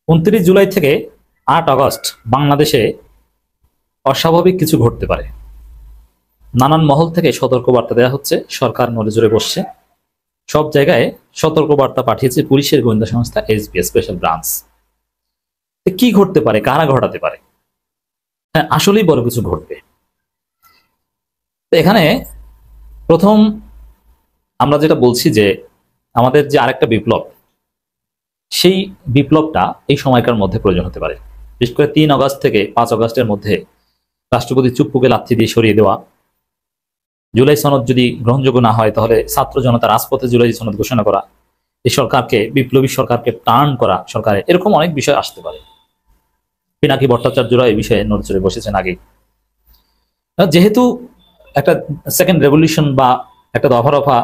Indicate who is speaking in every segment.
Speaker 1: 29 জুলাই থেকে 8 আগস্ট বাংলাদেশে অস্বাভাবিক কিছু ঘটতে পারে। নানান মহল থেকে সতর্কবার্তা দেওয়া হচ্ছে, সরকার নড়েচড়ে বসছে, সব জায়গায় সতর্কবার্তা পাঠিয়েছে পুলিশের গোয়েন্দা সংস্থা এসবি স্পেশাল ব্রাঞ্চ। কি ঘটতে পারে, কারা ঘটাতে পারে? হ্যাঁ, আসলেই বড় কিছু ঘটবে। এখানে প্রথম আমরা যেটা বলছি যে আমাদের যে আরেকটা বিপ্লব, সেই বিপ্লবটা এই সময়কার মধ্যে প্রয়োজন হতে পারে। বিশেষ করে 3 আগস্ট থেকে 5 আগস্টের মধ্যে রাষ্ট্রপতি চুপ্পুকে লাথি দিয়ে সরিয়ে দেওয়া, জুলাই সনদ যদি গ্রহণযোগ্য না হয় তাহলে ছাত্র জনতা রাজপথে জুলাই সনদ ঘোষণা করা, এই সরকারকে, বিপ্লবী সরকারকে টার্ন করা সরকারে, এরকম অনেক বিষয় আসতে পারে। পিনাকি ভট্টাচার্যরা এই বিষয়ে নড়চড়ে বসেছেন আগেই। যেহেতু একটা সেকেন্ড রেভলিউশন বা একটা দফা রফা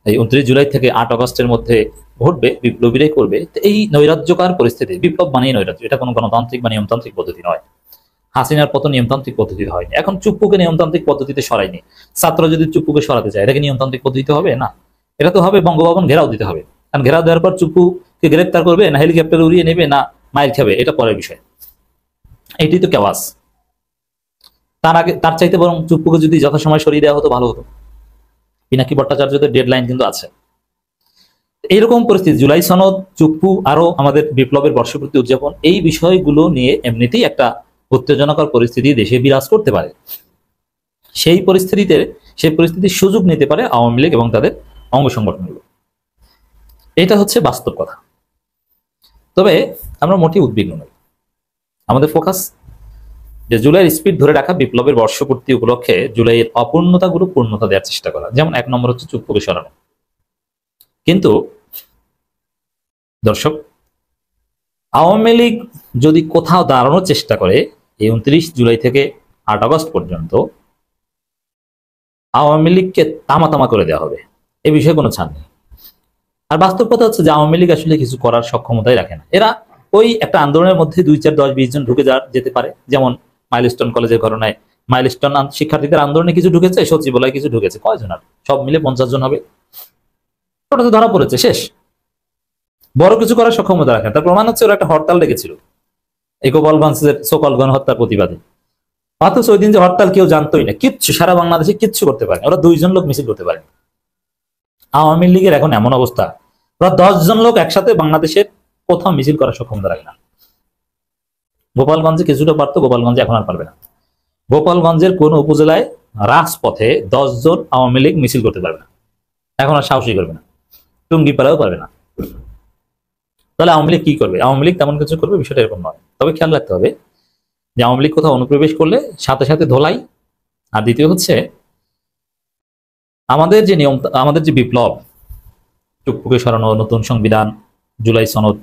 Speaker 1: এই 29 জুলাই থেকে 8 আগস্টের মধ্যে ঘটবে, বিপ্লবীরাই করবে, এই নৈরাজ্যকার পরিস্থিতি, বিপ্লব বানিয়ে নৈরাজ্য, এটা কোনো গণতান্ত্রিক বা নিয়মতান্ত্রিক পদ্ধতি নয়। হাসিনার পতন নিয়মতান্ত্রিক পদ্ধতিতে হয়নি, এখন চুপ্পুকে নিয়মতান্ত্রিক পদ্ধতিতে সরায়নি। ছাত্র যদি চুপ্পুকে সরাতে চায়, এটাকে নিয়মতান্ত্রিক পদ্ধতিতে হবে না, এটা তো হবে বঙ্গভবন ঘেরাও দিতে হবে। কারণ ঘেরাও দেওয়ার পর চুপ্পুকে গ্রেপ্তার করবে না হেলিকপ্টার উড়িয়ে নেবে না মাইর খাবে, এটা পরের বিষয়। এটি তো কেওয়াস। তার চাইতে বরং চুপ্পুকে যদি যথাসময় সরিয়ে দেওয়া হতো ভালো হতো। পিনাকি ভট্টাচার্যদের ডেডলাইন কিন্তু আছে। এইরকম পরিস্থিতি, জুলাই সনদ, চুপ্পু, আরো আমাদের বিপ্লবের বর্ষপূর্তি উদযাপন, এই বিষয়গুলো নিয়ে এমনিতেই একটা উত্তেজনাকর পরিস্থিতি দেশে বিরাজ করতে পারে। সেই পরিস্থিতির সুযোগ নিতে পারে আওয়ামী লীগ এবং তাদের অঙ্গ সংগঠনগুলো। এটা হচ্ছে বাস্তব কথা। তবে আমরা মোটেই উদ্বিগ্ন নই। আমাদের ফোকাস যে জুলাইয়ের স্পিড ধরে রাখা, বিপ্লবের বর্ষপূর্তি উপলক্ষে জুলাইয়ের অপূর্ণতাগুলো পূর্ণতা দেওয়ার চেষ্টা করা। যেমন 1 নম্বর হচ্ছে চুপ্পুকে সরানো। কিন্তু দর্শক, আওয়ামী লীগ যদি কোথাও দাঁড়ানোর চেষ্টা করে এই 29 জুলাই থেকে 8 আগস্ট পর্যন্ত, আওয়ামী লীগকে তামা করে দেওয়া হবে, এই বিষয়ে কোনো ছাড় নেই। আর বাস্তব কথা হচ্ছে যে আওয়ামী লীগ আসলে কিছু করার সক্ষমতাই রাখে না। এরা ওই একটা আন্দোলনের মধ্যে 2, 4, 10, 20 জন ঢুকে যেতে পারে। যেমন মাইলস্টোন কলেজের ঘটনায় মাইলস্টোন শিক্ষার্থীদের আন্দোলনে কিছু ঢুকেছে, সচিবালয় কিছু ঢুকেছে, কয়জন? আর সব মিলে 50 জন হবে। ওটা তো ধরা পড়েছে, শেষ। বড় কিছু করার সক্ষমতা রাখেন। তার প্রমাণ হচ্ছে ওরা একটা হরতাল ডেকেছিল এই গোপালগঞ্জের সকল গণহত্যার প্রতিবাদে। অথচ ওই দিন যে হরতাল কেউ জানতোই না, কিচ্ছু, সারা বাংলাদেশে কিচ্ছু করতে পারেনি। ওরা 2 জন লোক মিছিল করতে পারেনি। আওয়ামী লীগের এখন এমন অবস্থা, ওরা 10 জন লোক একসাথে বাংলাদেশের কোথাও মিছিল করার সক্ষমতা রাখে না। গোপালগঞ্জে কিছুটা পারতো, গোপালগঞ্জে এখন আর পারবে না। গোপালগঞ্জের কোন উপজেলায় রাজপথে 10 জন আওয়ামী লীগ মিছিল করতে পারবে না, এখন আর সাহসী করবে না। টুঙ্গিপাড়াও পারবে না। তাহলে আওয়ামী লীগ কি করবে? আওয়ামী লীগ তেমন কিছু করবে বিষয়টা এরকম নয়। তবে খেয়াল রাখতে হবে যে আওয়ামী লীগ কোথাও অনুপ্রবেশ করলে সাথে সাথে ধোলাই। আর দ্বিতীয় হচ্ছে আমাদের যে বিপ্লব, চুপ্পুকে সরানো, নতুন সংবিধান, জুলাই সনদ,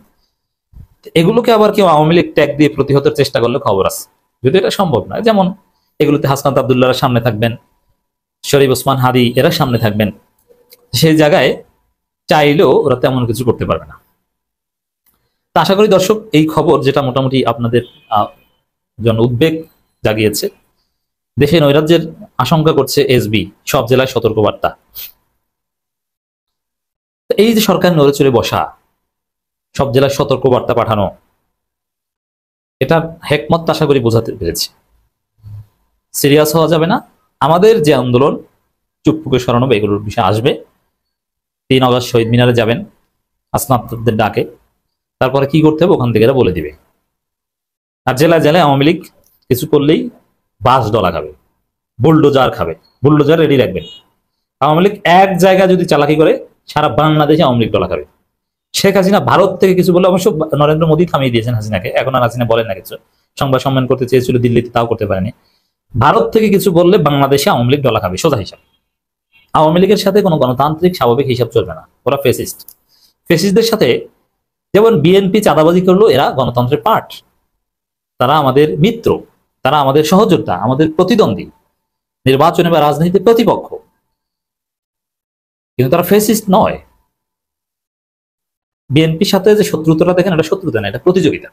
Speaker 1: এগুলোকে আবার কেউ আওয়ামী লীগ ট্যাগ দিয়ে প্রতিহতের চেষ্টা করলে খবর আছে, যদি এটা সম্ভব নয়। যেমন এগুলোতে হাসনাত আব্দুল্লাহর সামনে থাকবেন, শরীফ ওসমান হাদি এরা সামনে থাকবেন, সেই জায়গায় চাইলেও ওরা তেমন কিছু করতে পারবে না। তা আশা করি দর্শক, এই খবর যেটা মোটামুটি আপনাদের জন্য উদ্বেগ জাগিয়েছে, দেশে নৈরাজ্যের আশঙ্কা করছে এসবি, সব জেলায় সতর্কবার্তা। এই যে সরকার নড়েচড়ে বসা, সব জেলায় সতর্কবার্তা পাঠানো, এটা হেকমত আশা করি বোঝাতে পেরেছি। সিরিয়াস হওয়া যাবে না। আমাদের যে আন্দোলন, চুপ্পুকে সরানো, এগুলোর বিষয় আসবে। 3 আগস্ট শহীদ মিনারে যাবেন হাসনাতদের ডাকে, তারপরে কি করতে হবে ওখান থেকে এরা বলে দিবে। আর জেলায় জেলায় আওয়ামী লীগ কিছু করলেই বাস ডলা খাবে, বুলডোজার খাবে, বুলডোজার রেডি রাখবেন। আওয়ামী লীগ এক জায়গায় যদি চালাকি করে, সারা বাংলাদেশে আওয়ামী লীগ ডলা খাবে। শেখ হাসিনা ভারত থেকে কিছু বলে, অবশ্য নরেন্দ্র মোদী থামিয়ে দিয়েছেন হাসিনাকে, এখন আর হাসিনা বলেন না কিছু। সংবাদ সম্মেলন করতে চেয়েছিল দিল্লিতে, তাও করতে পারেনি। ভারত থেকে কিছু বললে বাংলাদেশে আওয়ামী লীগ ডলা খাবে, সোজা হিসাব। আওয়ামী লীগের সাথে কোনো গণতান্ত্রিক স্বাভাবিক হিসাব চলবে না, ওরা ফেসিস্ট। ফেসিস্টদের সাথে যেমন বিএনপি চাঁদাবাজি করলো, এরা গণতন্ত্রের পার্ট, তারা আমাদের মিত্র, তারা আমাদের সহযোদ্ধা, আমাদের প্রতিদ্বন্দ্বী, নির্বাচনে বা রাজনীতিতে প্রতিপক্ষ, কিন্তু তারা ফেসিস্ট নয়। বিএনপির সাথে যে শত্রুতাটা দেখেন, এটা শত্রুতা না, এটা প্রতিযোগিতা।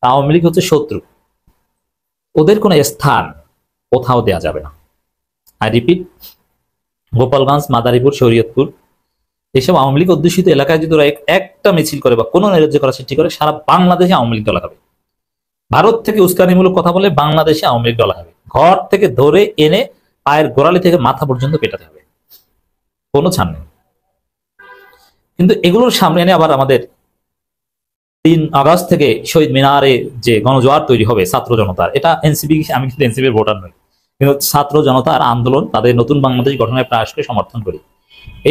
Speaker 1: আওয়ামী লীগ হচ্ছে শত্রু, ওদের কোনো স্থান কোথাও দেয়া যাবে না। আই রিপিট, গোপালগঞ্জ, মাদারীপুর, শরীয়তপুর এইসব আওয়ামী লীগ অধ্যুষিত এলাকায় যদি ওরা একটা মিছিল করে বা কোনো নৈরাজ্য করার সৃষ্টি করে, সারা বাংলাদেশে আওয়ামী লীগ দল হবে। ভারত থেকে উস্কানিমূলক কথা বলে বাংলাদেশে আওয়ামী লীগ দল হবে। ঘর থেকে ধরে এনে পায়ের গোড়ালি থেকে মাথা পর্যন্ত পেটাতে হবে, কোনো ছাড় নেই। কিন্তু এগুলোর সামনে এনে আবার আমাদের 3 আগস্ট থেকে শহীদ মিনারে যে গণজোয়ার তৈরি হবে ছাত্র জনতার, এটা এনসিপি, আমি কিন্তু এনসিপির ভোটার নই, কিন্তু ছাত্র জনতার আন্দোলন, তাদের নতুন বাংলাদেশ গঠনের প্রয়াসকে সমর্থন করি।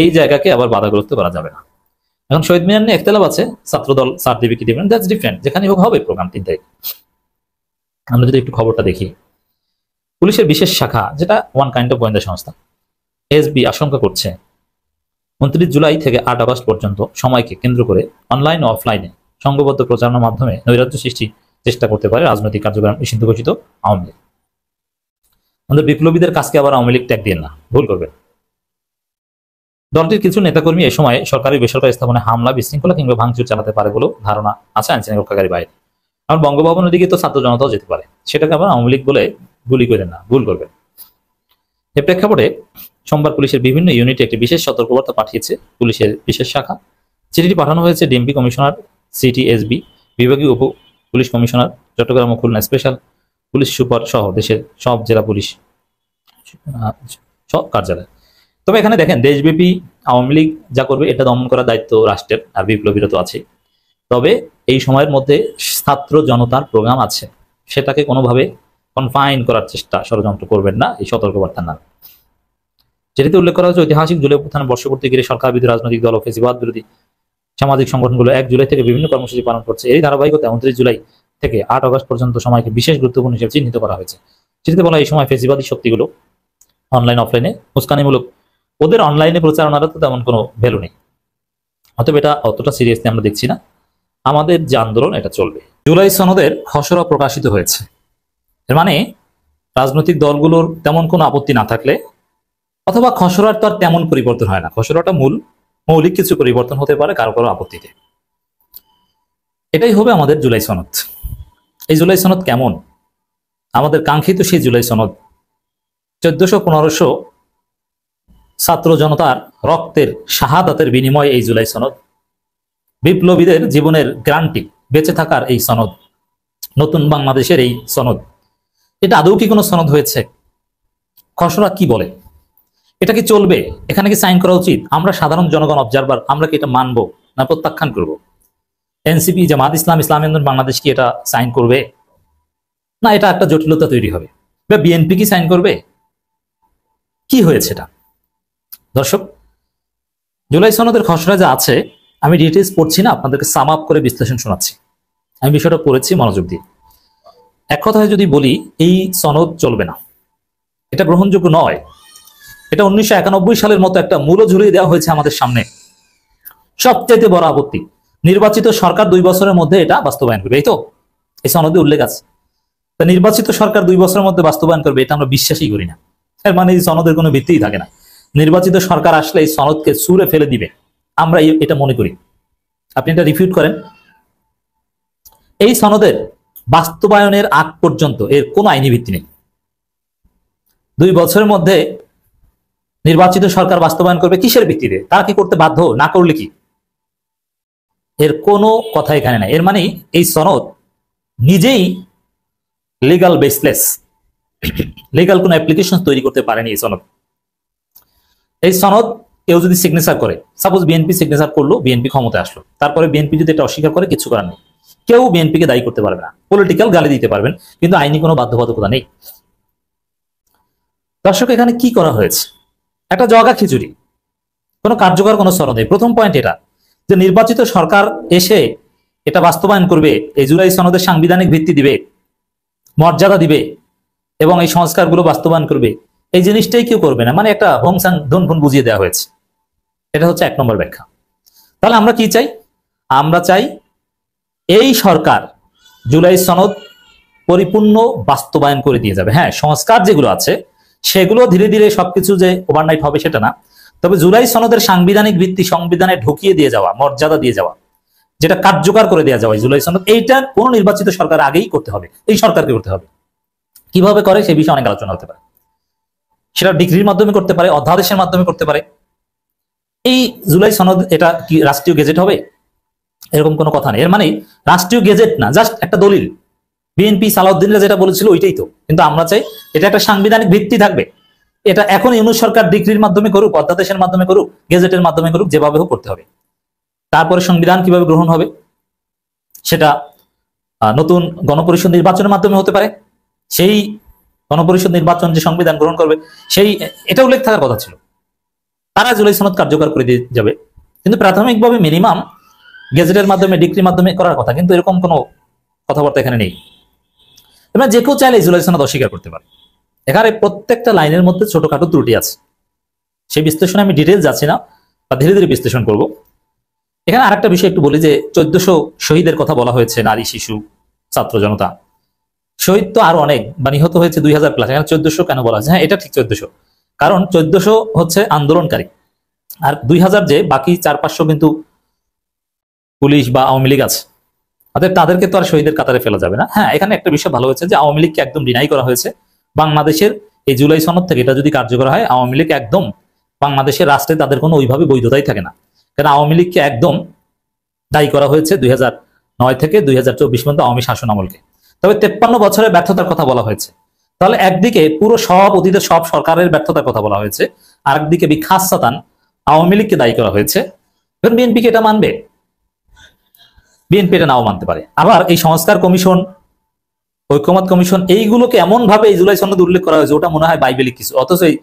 Speaker 1: এই জায়গাকে আবার বাধাগ্রস্ত করা যাবে না। এখন শহীদ মিনার নিয়ে একতলাপ আছে, ছাত্রদল স্যার দিবে কি দিবেন, দ্যাটস ডিফারেন্ট, যেখানে হোক হবে প্রোগ্রাম 3 তারিখ। আমরা যদি একটু খবরটা দেখি, পুলিশের বিশেষ শাখা, যেটা ওয়ান কাইন্ড অফ গোয়েন্দা সংস্থা, এসবি আশঙ্কা করছে 29 জুলাই থেকে 8 আগস্ট পর্যন্ত সময়কে কেন্দ্র করে অনলাইন ও অফলাইনে সংঘবদ্ধ প্রচারণার মাধ্যমে নৈরাজ্য সৃষ্টি চেষ্টা করতে পারে রাজনৈতিক কার্যক্রম নিষিদ্ধ ঘোষিত আওয়ামী লীগ। আমাদের বিপ্লবীদের কাজকে আবার আওয়ামী লীগ ট্যাগ দিয়ে না, ভুল করবেন। দলটির কিছু নেতাকর্মী এ সময় সরকারি বেসরকারি স্থাপনায় হামলা, বিশৃঙ্খলা কিংবা ভাঙচুর চালাতে পারে বলেও ধারণা আছে আইনশৃঙ্খলা রক্ষাকারী বাহিনী। আর বঙ্গভবনের দিকে তো ছাত্র জনতাও যেতে পারে, সেটাকে আবার আওয়ামী লীগ বলে গুলি করেন না, ভুল করবেন। এ প্রেক্ষাপটে সোমবার পুলিশের বিভিন্ন ইউনিটে একটি বিশেষ সতর্কবার্তা পাঠিয়েছে পুলিশের বিশেষ শাখা। চিঠিটি পাঠানো হয়েছে ডিএমপি কমিশনার, সিটি এসবি, বিভাগীয় উপ পুলিশ কমিশনার, চট্টগ্রাম ও খুলনা স্পেশাল পুলিশ সুপার সহ দেশের সব জেলা পুলিশ সব কার্যালয়। তবে এখানে দেখেন, দেশব্যাপী আওয়ামী লীগ যা করবে এটা দমন করার দায়িত্ব রাষ্ট্রের, আর বিপ্লবীরা তো আছে। তবে এই সময়ের মধ্যে ছাত্র জনতার প্রোগ্রাম আছে, সেটাকে কোনোভাবে কনফাইন করার চেষ্টা, ষড়যন্ত্র করবেন না, এই সতর্কবার্তার নামে। যেটিতে উল্লেখ করা হচ্ছে, ঐতিহাসিক জুলাই অভ্যুত্থানের বর্ষপূর্তি ঘিরে সরকার বিরোধী রাজনৈতিক দল ও ফ্যাসিবাদ বিরোধী সামাজিক সংগঠনগুলো 1 জুলাই থেকে বিভিন্ন কর্মসূচি পালন করছে। এই ধারাবাহিকতা 29 জুলাই থেকে 8 আগস্ট পর্যন্ত সময়কে বিশেষ গুরুত্বপূর্ণ হিসেবে চিহ্নিত করা হয়েছে। চিঠিতে বলা, এই সময় ফ্যাসিবাদী শক্তিগুলো অনলাইন অফলাইনে উস্কানিমূলক, ওদের অনলাইনে প্রচারণার তো তেমন কোনো ভ্যালু নেই, অতএব এটা অতটা সিরিয়াসলি আমরা দেখছি না। আমাদের যে আন্দোলন এটা চলবে। জুলাই সনদের খসড়া প্রকাশিত হয়েছে, এর মানে রাজনৈতিক দলগুলোর তেমন কোনো আপত্তি না থাকলে, অথবা খসড়ার তো আর তেমন পরিবর্তন হয় না, খসড়াটা মৌলিক কিছু পরিবর্তন হতে পারে কারো কারো আপত্তিতে, এটাই হবে আমাদের জুলাই সনদ। এই জুলাই সনদ কেমন? আমাদের কাঙ্ক্ষিত সেই জুলাই সনদ 1400-1500 ছাত্র জনতার রক্তের শাহাদাতের বিনিময়ে এই জুলাই সনদ, বিপ্লবীদের জীবনের গ্যারান্টি, বেঁচে থাকার এই সনদ, নতুন বাংলাদেশের এই সনদ, এটা আদৌ কি কোনো সনদ হয়েছে? খসড়া কি বলে? এটা কি চলবে? এখানে কি সাইন করা উচিত? আমরা সাধারণ জনগণ অবজারভার, আমরা কি এটা মানবো না প্রত্যাখ্যান করব? এনসিপি, জামাত ইসলাম, ইসলামী আন্দোলন বাংলাদেশ কি এটা সাইন করবে, না এটা একটা জটিলতা তৈরি হবে? বা বিএনপি কি সাইন করবে? কি হয়েছে এটা? দর্শক, জুলাই সনদের খসড়া যা আছে, আমি ডিটেইলস পড়ছি না, আপনাদেরকে সাম আপ করে বিশ্লেষণ শোনাচ্ছি। আমি বিষয়টা পড়েছি মনোযোগ দিয়ে। এক কথায় যদি বলি, এই সনদ চলবে না, এটা গ্রহণযোগ্য নয়। এটা 1991 সালের মতো একটা মূল্য ঝুলিয়ে দেওয়া হয়েছে আমাদের সামনে। সবচেয়ে বড় আপত্তি, নির্বাচিত সরকার 2 বছরের মধ্যে এটা বাস্তবায়ন করবে, এই তো এই সনদে উল্লেখ আছে। তা নির্বাচিত সরকার 2 বছরের মধ্যে বাস্তবায়ন করবে, এটা আমরা বিশ্বাসই করি না। এর মানে এই সনদের কোনো ভিত্তিই থাকে না। নির্বাচিত সরকার আসলে এই সনদকে ছুঁড়ে ফেলে দিবে, আমরা এটা মনে করি। আপনি এটা রিফিউট করেন। এই সনদের বাস্তবায়নের আগ পর্যন্ত এর কোনো আইনি ভিত্তি নেই। 2 বছরের মধ্যে নির্বাচিত সরকার বাস্তবায়ন করবে কিসের ভিত্তিতে? তারা কি করতে বাধ্য? না করলে কি? এর কোনো কথা এখানে নাই। এর মানে এই সনদ নিজেই লিগাল বেসলেস, লিগাল কোনো অ্যাপ্লিকেশন তৈরি করতে পারেনি এই সনদ। এই সনদ কেউ যদি সিগনেচার করে, সাপোজ বিএনপি সিগনেচার করলো, বিএনপি ক্ষমতায় আসলো, তারপরে বিএনপি যদি এটা অস্বীকার করে, কিছু করার নেই, কেউ বিএনপিকে দায়ী করতে পারবে না। পলিটিক্যাল গালি দিতে পারবেন, কিন্তু আইনি কোনো বাধ্যবাধকতা নেই। দর্শক, এখানে কি করা হয়েছে? একটা জগা খিচুড়ি, কোনো কার্যকর কোনো সনদ নেই। প্রথম পয়েন্ট এটা যে নির্বাচিত সরকার এসে এটা বাস্তবায়ন করবে, এই জুলাই সনদের সাংবিধানিক ভিত্তি দিবে, মর্যাদা দিবে এবং এই সংস্কারগুলো বাস্তবায়ন করবে, এই জিনিসটাই কেউ করবে না। মানে একটা হোমসান ধুনফুন বুঝিয়ে দেওয়া হয়েছে। এটা হচ্ছে 1 নম্বর ব্যাখ্যা। তাহলে আমরা কি চাই? আমরা চাই এই সরকার জুলাই সনদ পরিপূর্ণ বাস্তবায়ন করে দিয়ে যাবে। হ্যাঁ, সংস্কার যেগুলো আছে সেগুলো ধীরে ধীরে সবকিছু যে ওভারনাইট হবে সেটা না, তবে জুলাই সনদের সাংবিধানিক ভিত্তি সংবিধানে ঢুকিয়ে দিয়ে যাওয়া, মর্যাদা দিয়ে যাওয়া, যেটা কার্যকর করে দেওয়া যাওয়া জুলাই সনদ, এইটা কোন নির্বাচিত সরকার আগেই করতে হবে, এই সরকারকে করতে হবে। কিভাবে করে সে বিষয়ে অনেক আলোচনা হতে পারে। সেটা ডিগ্রির মাধ্যমে করতে পারে, অধ্যাদেশের মাধ্যমে করতে পারে, এই জুলাই সনদ এটা কি রাষ্ট্রীয় গেজেট হবে? এরকম কোনো কথা নেই। এর মানে রাষ্ট্রীয় গেজেট না, জাস্ট একটা দলিল। বিএনপি সালাউদ্দিনরা যেটা বলেছিল ওইটাই তো, কিন্তু আমরা চাই এটা একটা সাংবিধানিক ভিত্তি থাকবে। এটা এখন ইউনূস সরকার ডিক্রির মাধ্যমে করুক, অধ্যাদেশের মাধ্যমে করুক, গেজেটের মাধ্যমে করুক, যেভাবে হোক করতে হবে। তারপরে সংবিধান কিভাবে গ্রহণ হবে সেটা নতুন গণপরিষদ নির্বাচনের মাধ্যমে হতে পারে। সেই গণপরিষদ নির্বাচন যে সংবিধান গ্রহণ করবে সেই এটা উল্লেখ থাকার কথা ছিল, তারা জুলাই সনদ কার্যকর করে দিয়ে যাবে। কিন্তু প্রাথমিকভাবে মিনিমাম গেজেটের মাধ্যমে, ডিক্রির মাধ্যমে করার কথা, কিন্তু এরকম কোনো কথাবার্তা এখানে নেই। এবার যে কেউ চাইলে জুলাই সনদ অস্বীকার করতে পারে। এখানে প্রত্যেকটা লাইনের মধ্যে ছোটখাটো ত্রুটি আছে, সেই বিশ্লেষণে আমি ডিটেল যাচ্ছি না, বা ধীরে ধীরে বিশ্লেষণ করব। এখানে আরেকটা বিষয় একটু বলি যে 1400 শহীদের কথা বলা হয়েছে, নারী, শিশু, ছাত্র জনতা। শহীদ তো আরো অনেক, বা নিহত হয়েছে 2000 প্লাস। এখানে 1400 কেন বলা হয়েছে? হ্যাঁ, এটা ঠিক 1400, কারণ 1400 হচ্ছে আন্দোলনকারী, আর 2000 যে বাকি 400-500 কিন্তু পুলিশ বা আওয়ামী লীগ আছে, অর্থাৎ তাদেরকে তো আর শহীদের কাতারে ফেলা যাবে না। হ্যাঁ, এখানে একটা বিষয় ভালো হয়েছে যে আওয়ামী লীগকে একদম ডিনাই করা হয়েছে বাংলাদেশের এই জুলাই সনদ থেকে। এটা যদি কার্যকর হয়, আওয়ামী লীগ একদম বাংলাদেশের রাষ্ট্রে তাদের কোনো ওইভাবে বৈধতাই থাকে না, কারণ আওয়ামী লীগকে একদম দায়ী করা হয়েছে 2009 থেকে 2024 পর্যন্ত আওয়ামী শাসন আমলকে। তবে 53 বছরের ব্যর্থতার কথা বলা হয়েছে। তাহলে একদিকে পুরো সব অতীতের সব সরকারের ব্যর্থতার কথা বলা হয়েছে, আর একদিকে খাসসাতান আওয়ামী লীগকে দায়ী করা হয়েছে। এখন বিএনপিকে এটা মানবে? বিএনপি এটা নাও মানতে পারে। আবার এই সংস্কার কমিশন, ঐক্যমত কমিশন, এইগুলোকে এমন ভাবে এই জুলাই সনদে উল্লেখ করা হয়েছে ওটা মনে হয় বাইবেলিক কিছু, অথচ এই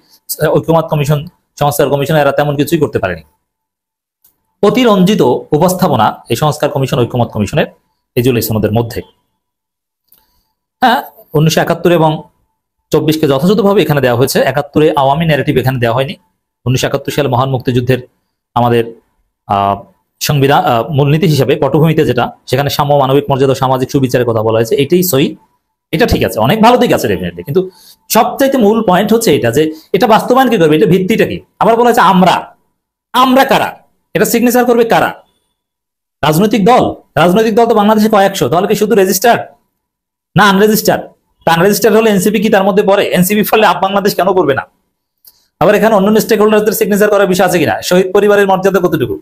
Speaker 1: ঐক্যমত কমিশন, সংস্কার কমিশন এরা তেমন কিছুই করতে পারেনি। অতিরঞ্জিত উপস্থাপনা এই সংস্কার কমিশন, ঐক্যমত কমিশনের এই জুলাই সনদের মধ্যে। হ্যাঁ, 1971 এবং 24-কে যথাযথভাবে এখানে দেওয়া হয়েছে। 71-এ আওয়ামী ন্যারেটিভ এখানে দেওয়া হয়নি। 1971 সালে মহান মুক্তিযুদ্ধের আমাদের সংবিধান মূলনীতি হিসাবে পটভূমিতে যেটা, সেখানে সাম্য, মানবিক মর্যাদা, সামাজিক সুবিচারের কথা বলা হয়েছে, এটাই সহি, এটা ঠিক আছে, অনেক ভালো দিক আছে ডেফিনেটলি। কিন্তু সবচাইতে মূল পয়েন্ট হচ্ছে এটা যে এটা বাস্তবায়ন কি করবে, এটা ভিত্তিটা কি। আবার বলা হয়েছে আমরা কারা, এটা সিগনেচার করবে কারা? রাজনৈতিক দল। রাজনৈতিক দল তো বাংলাদেশে কয়েকশো, তাহলে কি শুধু রেজিস্টার্ড না আনরেজিস্টার্ড? আনরেজিস্টার্ড হলে এনসিপি কি তার মধ্যে পড়ে? এনসিপি ফলে বাংলাদেশ কেন করবে না? আবার এখানে অন্যান্য স্টেক হোল্ডারদের সিগনেচার করার বিষয় আছে কিনা? শহীদ পরিবারের মর্যাদা কতটুকু,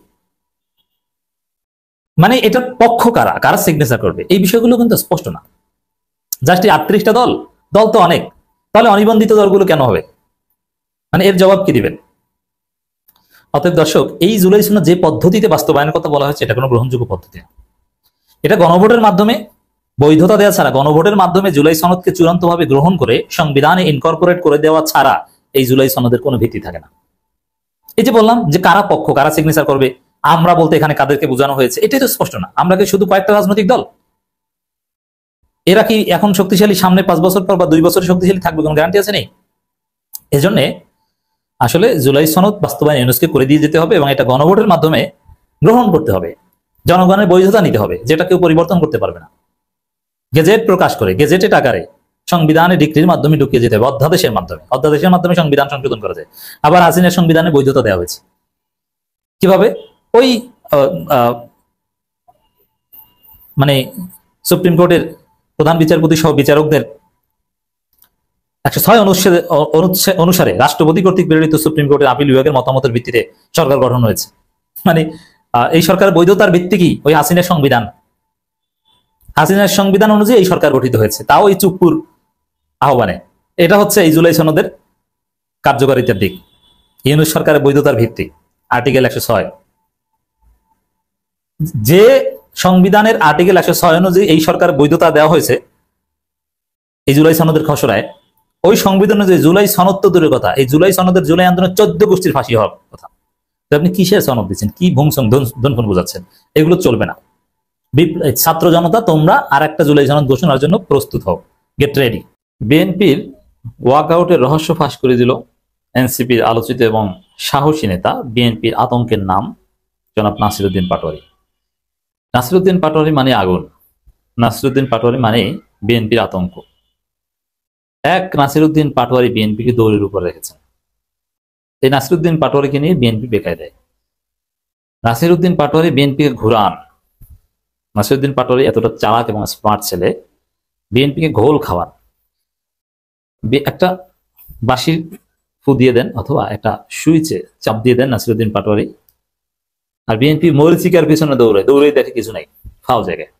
Speaker 1: মানে এটার পক্ষ কারা, কারা সিগনেচার করবে, এই বিষয়গুলো কিন্তু স্পষ্ট না। জাস্ট 38টা দল, দল তো অনেক, তাহলে অনিবন্ধিত দলগুলো কেন হবে? মানে এর জবাব কি দিবেন? অতএব দর্শক, এই জুলাই সনদ যে পদ্ধতিতে বাস্তবায়নের কথা বলা হয়েছে এটা কোনো গ্রহণযোগ্য পদ্ধতি না। এটা গণভোটের মাধ্যমে বৈধতা দেওয়া ছাড়া, গণভোটের মাধ্যমে জুলাই সনদকে চূড়ান্তভাবে গ্রহণ করে সংবিধানে ইনকর্পোরেট করে দেওয়া ছাড়া এই জুলাই সনদের কোনো ভিত্তি থাকে না। এই যে বললাম যে কারা পক্ষ, কারা সিগনেচার করবে, আমরা বলতে এখানে কাদেরকে বোঝানো হয়েছে এটাই তো স্পষ্ট না। আমরা কি শুধু কয়েকটা রাজনৈতিক দল? এরা কি এখন শক্তিশালী, সামনে 5 বছর পর বা 2 বছরে শক্তিশালী থাকবে, কোনো গ্যারান্টি আছে? নেই। এজন্য আসলে জুলাই সনদ বাস্তবায়ন ইউনুসকে করে দিয়ে যেতে হবে এবং এটা গণভোটের মাধ্যমে গ্রহণ করতে হবে, জনগণের বৈধতা নিতে হবে, যেটা কেউ পরিবর্তন করতে পারবে না। গেজেট প্রকাশ করে, গেজেটেড আকারে সংবিধানে ডিক্রির মাধ্যমে ঢুকিয়ে যেতে হবে, অধ্যাদেশের মাধ্যমে সংবিধান সংশোধন করা যায়। আবার হাসিনার সংবিধানে বৈধতা দেওয়া হয়েছে কিভাবে? ওই মানে সুপ্রিম কোর্টের প্রধান বিচারপতি সহ বিচারকদের 106 অনুসারে রাষ্ট্রপতি কর্তৃক প্রেরিত সুপ্রিম কোর্টের আপিল বিভাগের মতামতের ভিত্তিতে সরকার গঠন হয়েছে। মানে এই সরকারের বৈধতার ভিত্তি কি? ওই হাসিনার সংবিধান। হাসিনার সংবিধান অনুযায়ী এই সরকার গঠিত হয়েছে, তাও এই চুপ্পুর আহ্বানে। এটা হচ্ছে এই জুলাই সনদের কার্যকারিতার দিক। ইউনূস সরকারের বৈধতার ভিত্তি আর্টিকেল 106। যে সংবিধানের আর্টিকেল 106 অনুযায়ী এই সরকার বৈধতা দেওয়া হয়েছে এই জুলাই সনদের খসড়ায়, ওই সংবিধান অনুযায়ী জুলাই সনদ তো দূরের কথা, এই জুলাই সনদের জুলাই আন্দোলনের 14 গোষ্ঠীর ফাঁসি হওয়ার কথা। আপনি কিসের সনদ দিচ্ছেন, কি ভুংসং ধনফুন বোঝাচ্ছেন? এগুলো চলবে না। ছাত্র জনতা, তোমরা আর একটা জুলাই সনদ ঘোষণার জন্য প্রস্তুত হও, গেট রেডি। বিএনপির ওয়াকআউটের রহস্য ফাঁস করে দিল এনসিপির আলোচিত এবং সাহসী নেতা, বিএনপির আতঙ্কের নাম জনাব নাসিরউদ্দিন পাটোয়ারি। নাসিরউদ্দিন পাটোয়ারি মানে আগুন, নাসিরউদ্দিন পাটোয়ারি মানে বিএনপির আতঙ্ক। নাসিরউদ্দিন পাটোয়ারি বিএনপিকে দৌড়ের উপর রেখেছেন। এই নাসিরউদ্দিন পাটোয়ারিকে নিয়ে বিএনপি বেকায় দেয়। নাসিরউদ্দিন পাটোয়ারি বিএনপিকে ঘুরান। নাসিরউদ্দিন পাটোয়ারি এতটা চালাক এবং স্মার্ট ছেলে, বিএনপিকে ঘোল খাওয়ান। একটা বাঁশির ফু দিয়ে দেন অথবা একটা সুইচে চাপ দিয়ে দেন নাসিরউদ্দিন পাটোয়ারি, আর বিএনপি মরিচিকার পিছনে দৌড়ে দেখে কিছু নাই, ফাও জায়গায়।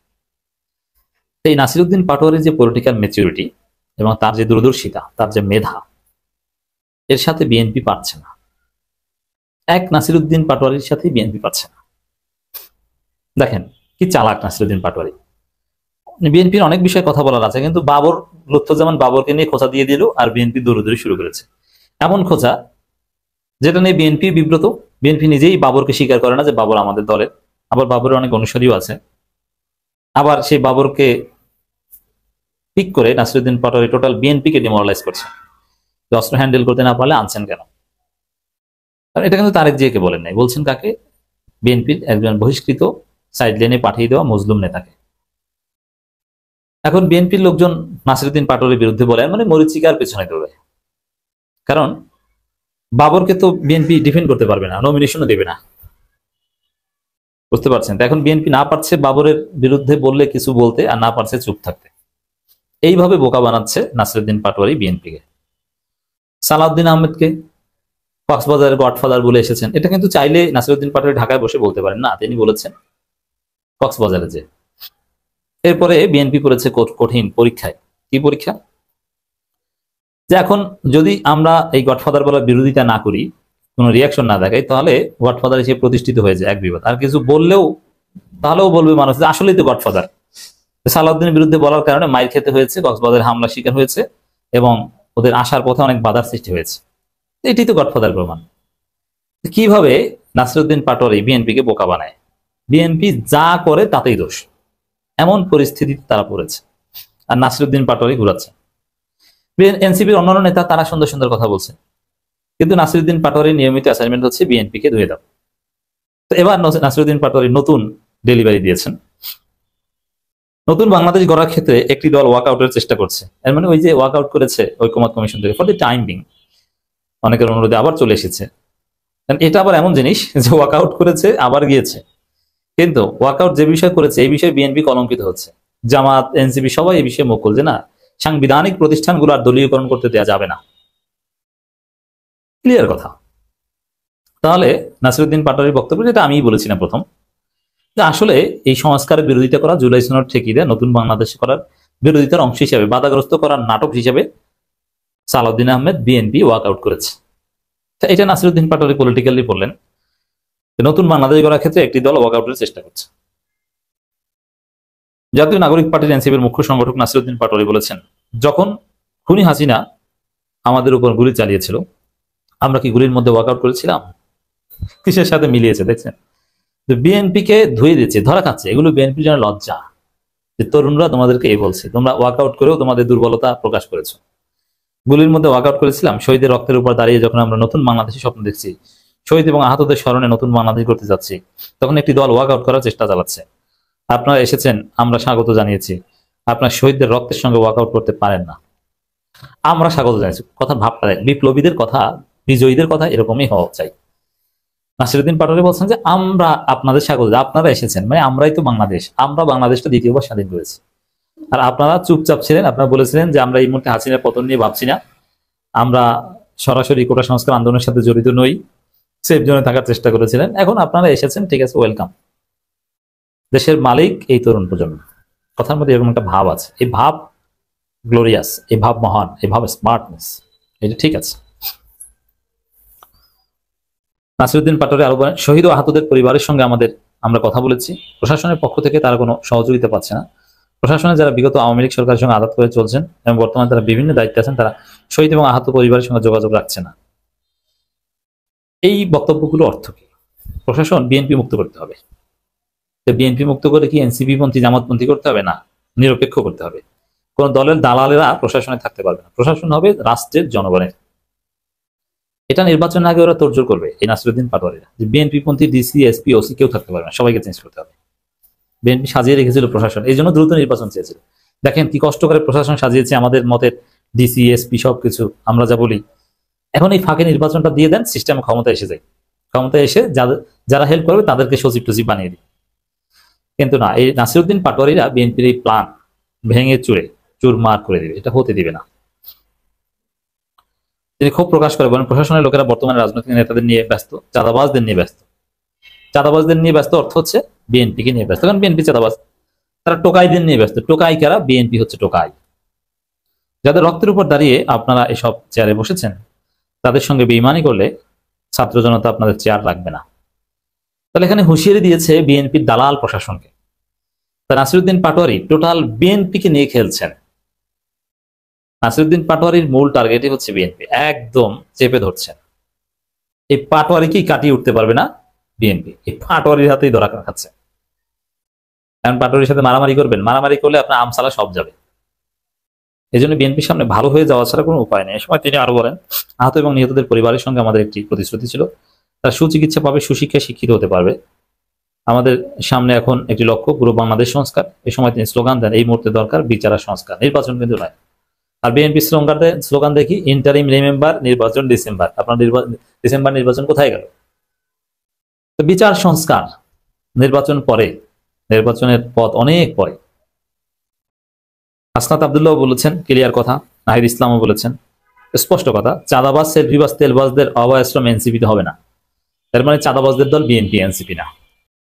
Speaker 1: এই নাসিরউদ্দিন পাটোয়ারির যে পলিটিক্যাল ম্যাচুরিটি এবং তার যে দূরদর্শিতা, তার যে মেধা, এর সাথে বিএনপি পারছে না। এক নাসিরউদ্দিন পাটোয়ারির সাথে বিএনপি পারছে না। দেখেন কি চালাক নাসিরউদ্দিন পাটোয়ারি। বিএনপির অনেক বিষয়ে কথা বলার আছে, কিন্তু বাবর, লুৎফুজ্জামান বাবরকে নিয়ে খোঁচা দিয়ে দিল আর বিএনপি দৌড়াদৌড়ি শুরু করেছে। এমন খোঁচা যেটা নিয়ে বিএনপি বিব্রত। বিএনপি নিজেই বাবরকে স্বীকার করে না যে বাবর আমাদের দলের। আবার বাবরের অনেক অনুসারীও আছে। আবার সেই বাবরকে পিক করে নাসিরউদ্দিন পাটোয়ারি টোটাল বিএনপিকে ডিমোরালাইজ করছে। অস্ত্র হ্যান্ডেল করতে না পারলে আনছেন কেন? কারণ এটা কিন্তু তারেক জিয়াকে বলেন নাই, বলছেন কাকে? বিএনপির একজন বহিষ্কৃত সাইড লাইনে পাঠিয়ে দেওয়া মজলুম নেতাকে। এখন বিএনপির লোকজন নাসিরউদ্দিন পাটোয়ারির বিরুদ্ধে বলে মানে মরিচিকার পেছনে দৌড়ে। কারণ বাবরকে তো বিএনপি ডিফেন্ড করতে পারবে না, নমিনেশনও দেবে না, বুঝতে পারছেন? এখন বিএনপি না পারছে বাবরের বিরুদ্ধে বললে কিছু বলতে, আর না পারছে চুপ থাকতে। এইভাবে বোকা বানাচ্ছে নাসিরউদ্দিন পাটোয়ারি বিএনপিকে। সালাউদ্দিন আহমেদকে কক্সবাজারের গডফাদার বলে এসেছেন, এটা কিন্তু চাইলে নাসিরউদ্দিন পাটোয়ারি ঢাকায় বসে বলতে পারেন না, তিনি বলেছেন কক্সবাজারে যে। এরপরে বিএনপি করেছে কঠিন পরীক্ষায়। কি পরীক্ষা? যে এখন যদি আমরা এই গডফাদার বলার বিরোধিতা না করি, কোনো রিয়াকশন না দেখাই, তাহলে গডফাদার হিসেবে প্রতিষ্ঠিত হয়ে যায় এক বিবাদ। আর কিছু বললেও তাহলেও বলবে মানুষ যে আসলেই তো গডফাদার। সালাউদ্দিনের বিরুদ্ধে বলার কারণে মাইর খেতে হয়েছে, কক্সবাজারে হামলা শিকার হয়েছে এবং ওদের আসার পথে অনেক বাধার সৃষ্টি হয়েছে। এটি তো গডফাদার প্রমাণ। কিভাবে নাসিরউদ্দিন পাটোয়ারি বিএনপিকে বোকা বানায়? বিএনপি যা করে তাতেই দোষ, এমন পরিস্থিতিতে তারা পড়েছে। আর নাসিরউদ্দিন পাটোয়ারি ঘুরাচ্ছে। এনসিপির অন্যান্য নেতা তারা সুন্দর সুন্দর কথা বলছে, কিন্তু নাসিরউদ্দিন পাটোয়ারির নিয়মিত অ্যাসাইনমেন্ট হচ্ছে বিএনপিকে ধুয়ে দাও। তো এবার নাসিরউদ্দিন পাটোয়ারি নতুন ডেলিভারি দিয়েছেন। নতুন বাংলাদেশ গড়ার ক্ষেত্রে একটি দল ওয়াকআউটের চেষ্টা করছে। এর মানে ওই যে ওয়াকআউট করেছে ঐকমত্য কমিশন থেকে, ফর দি টাইম বিং অনেকের অনুরোধে আবার চলে এসেছে। এটা আবার এমন জিনিস যে ওয়াকআউট করেছে আবার গিয়েছে, কিন্তু ওয়াকআউট যে বিষয় করেছে এই বিষয়ে বিএনপি কলঙ্কিত হচ্ছে। জামাত, এনসিপি সবাই এই বিষয়ে মুখ খুলছে না, সাংবিধানিক প্রতিষ্ঠানগুলো আর দলীয়করণ করতে দেওয়া যাবে না। ক্লিয়ার কথা। তাহলে নাসিরউদ্দিন পাটোয়ারির বক্তব্য, যেটা আমিই বলেছিলাম প্রথম, যে আসলে এই সংস্কারের বিরোধিতা করা, জুলাই সনদ ঠেকিয়ে দেয়, নতুন বাংলাদেশ করার বিরোধিতার অংশ হিসেবে, বাধাগ্রস্ত করার নাটক হিসেবে সালাউদ্দিন আহমেদ বিএনপি ওয়াকআউট করেছে। এটা নাসিরউদ্দিন পাটোয়ারি পলিটিক্যালি বললেন, নতুন বাংলাদেশ গড়ার ক্ষেত্রে একটি দল ওয়াকআউটের চেষ্টা করছে। জাতীয় নাগরিক পার্টির এনসিপির মুখ্য সংগঠক নাসিরউদ্দিন পাটোয়ারি বলেছেন, যখন খুনি হাসিনা আমাদের উপর গুলি চালিয়েছিল, আমরা কি গুলির মধ্যে ওয়াকআউট করেছিলাম? কিসের সাথে মিলিয়েছে দেখছেন? বিএনপিকে ধুয়ে দিচ্ছে, ধরা খাচ্ছে। এগুলো বিএনপির জন্য লজ্জা যে তরুণরা তোমাদেরকে এই বলছে, তোমরা ওয়াকআউট করেও তোমাদের দুর্বলতা প্রকাশ করেছো। গুলির মধ্যে ওয়াকআউট করেছিলাম, শহীদের রক্তের উপর দাঁড়িয়ে যখন আমরা নতুন বাংলাদেশের স্বপ্ন দেখছি, শহীদ এবং আহতদের স্মরণে নতুন বাংলাদেশ করতে যাচ্ছি, তখন একটি দল ওয়াকআউট করার চেষ্টা চালাচ্ছে। আপনারা এসেছেন, আমরা স্বাগত জানিয়েছি। আপনার শহীদদের রক্তের সঙ্গে ওয়াকআউট করতে পারেন না, আমরা স্বাগত জানিয়েছি। কথা ভাবটা দেয়, বিপ্লবীদের কথা, বিজয়ীদের কথা এরকমই হওয়া চাই। নাসিরউদ্দিন পাটোয়ারি বলছেন যে আমরা আপনাদের স্বাগত, আপনারা এসেছেন, মানে আমরাই তো বাংলাদেশ, আমরা বাংলাদেশটা দ্বিতীয়বার স্বাধীন করেছি। আর আপনারা চুপচাপ ছিলেন, আপনারা বলেছিলেন যে আমরা এই মুহূর্তে হাসিনার পতন নিয়ে ভাবছি না, আমরা সরাসরি কোটা সংস্কার আন্দোলনের সাথে জড়িত নই, সেফ জোনে থাকার চেষ্টা করেছিলেন। এখন আপনারা এসেছেন, ঠিক আছে, ওয়েলকাম। দেশের মালিক এই তরুণ প্রজন্ম। কথার মধ্যে এরকম একটা ভাব আছে, এই ভাব গ্লোরিয়াস, এই ভাব মহান, এই ভাব স্মার্টনেস, এটা ঠিক আছে। নাসিরউদ্দিন পাটোয়ারি আরো বলেন, শহীদ ও আহতদের পরিবারের সঙ্গে আমরা কথা বলেছি। প্রশাসনের পক্ষ থেকে তারা কোনো সহযোগিতা পাচ্ছে না। প্রশাসনে যারা বিগত আওয়ামী লীগ সরকারের সঙ্গে আঘাত করে চলছেন এবং বর্তমানে তারা বিভিন্ন দায়িত্বে আছেন, তারা শহীদ এবং আহত পরিবারের সঙ্গে যোগাযোগ রাখছে না। এই বক্তব্যগুলো অর্থ কি? প্রশাসন বিএনপি মুক্ত করতে হবে। বিএনপি মুক্ত করে কি এনসিপি পন্থী, জামাতপন্থী করতে হবে? না, নিরপেক্ষ করতে হবে। কোন দলের দালালেরা প্রশাসনে থাকতে পারবে না। প্রশাসন হবে রাষ্ট্রের, জনগণের। এটা নির্বাচন আগে ওরা তোড়জোড় করবে, এই নাসিরউদ্দিন পাটোয়ারিরা, যে বিএনপি পন্থী ডিসি, এসপি, ওসি কেউ থাকতে পারবে না, সবাইকে চেঞ্জ করতে হবে। বিএনপি সাজিয়ে রেখেছিল প্রশাসন, এই জন্য দ্রুত নির্বাচন চেয়েছিল। দেখেন কি কষ্ট করে প্রশাসন সাজিয়েছে, আমাদের মতের ডিসি, এসপি সবকিছু আমরা যা বলি। এখন এই ফাঁকে নির্বাচনটা দিয়ে দেন, সিস্টেম ক্ষমতা এসে যায়। ক্ষমতা এসে যারা হেল্প করবে তাদেরকে সচিব টচিব বানিয়ে দিই। কিন্তু না, এই নাসিরউদ্দিন পাটোয়ারিরা বিএনপির এই প্ল্যান ভেঙে চুরমার করে দিবে, এটা হতে দিবে না। তিনি ক্ষোভ প্রকাশ করে বলেন, প্রশাসনের লোকেরা বর্তমানে রাজনৈতিক নেতাদের নিয়ে ব্যস্ত, চাঁদাবাজদের নিয়ে ব্যস্ত। চাঁদাবাজদের নিয়ে ব্যস্ত অর্থ হচ্ছে বিএনপিকে নিয়ে ব্যস্ত, কারণ বিএনপি চাঁদাবাজ। তারা টোকাইদের নিয়ে ব্যস্ত, টোকাই কারা? বিএনপি হচ্ছে টোকাই। যাদের রক্তের উপর দাঁড়িয়ে আপনারা এসব চেয়ারে বসেছেন, তাদের সঙ্গে বেইমানি করলে ছাত্র জনতা আপনাদের চেয়ার রাখবে না। তাহলে এখানে হুঁশিয়ারি দিয়েছে বিএনপির দালাল প্রশাসনকে। তা নাসিরউদ্দিন পাটোয়ারি টোটাল বিএনপিকে নিয়ে খেলছেন। নাসিরউদ্দিন পাটোয়ারির মূল টার্গেটই হচ্ছে বিএনপি, একদম চেপে ধরছেন। এই পাটোয়ারিকেই কাটিয়ে উঠতে পারবে না বিএনপি, এই পাটোয়ারির হাতেই ধরা খাচ্ছে। কারণ পাটোয়ারির সাথে মারামারি করবেন, মারামারি করলে আপনার আমসালা সব যাবে। এই জন্য বিএনপির সামনে ভালো হয়ে যাওয়া ছাড়া কোনো উপায় নেই। এ সময় তিনি আরো বলেন, আহত এবং নিহতদের পরিবারের সঙ্গে আমাদের একটি প্রতিশ্রুতি ছিল, তারা সুচিকিৎসা পাবে, সুশিক্ষায় শিক্ষিত হতে পারবে। আমাদের সামনে এখন একটি লক্ষ্য, পুরো বাংলাদেশ সংস্কার। এই সময় তিনি স্লোগান দেন, এই মুহূর্তে দরকার বিচার আর সংস্কার, নির্বাচন কিন্তু নয়। আর বিএনপি স্লোগান দেখি ইন্টারিম রিমেম্বার, নির্বাচন ডিসেম্বর। আপনার ডিসেম্বর নির্বাচন কোথায় গেল? বিচার সংস্কার নির্বাচন পরে, নির্বাচনের পথ অনেক পরে। হাসনাত আব্দুল্লাহ বলেছেন ক্লিয়ার কথা, নাহিদ ইসলামও বলেছেন স্পষ্ট কথা, চাঁদাবাজ, সেলফিবাজ, তেলবাজদের অভয়াশ্রম এনসিপিতে হবে না। তার মানে চাঁদাবাজদের দল বিএনপি, এনসিপি না।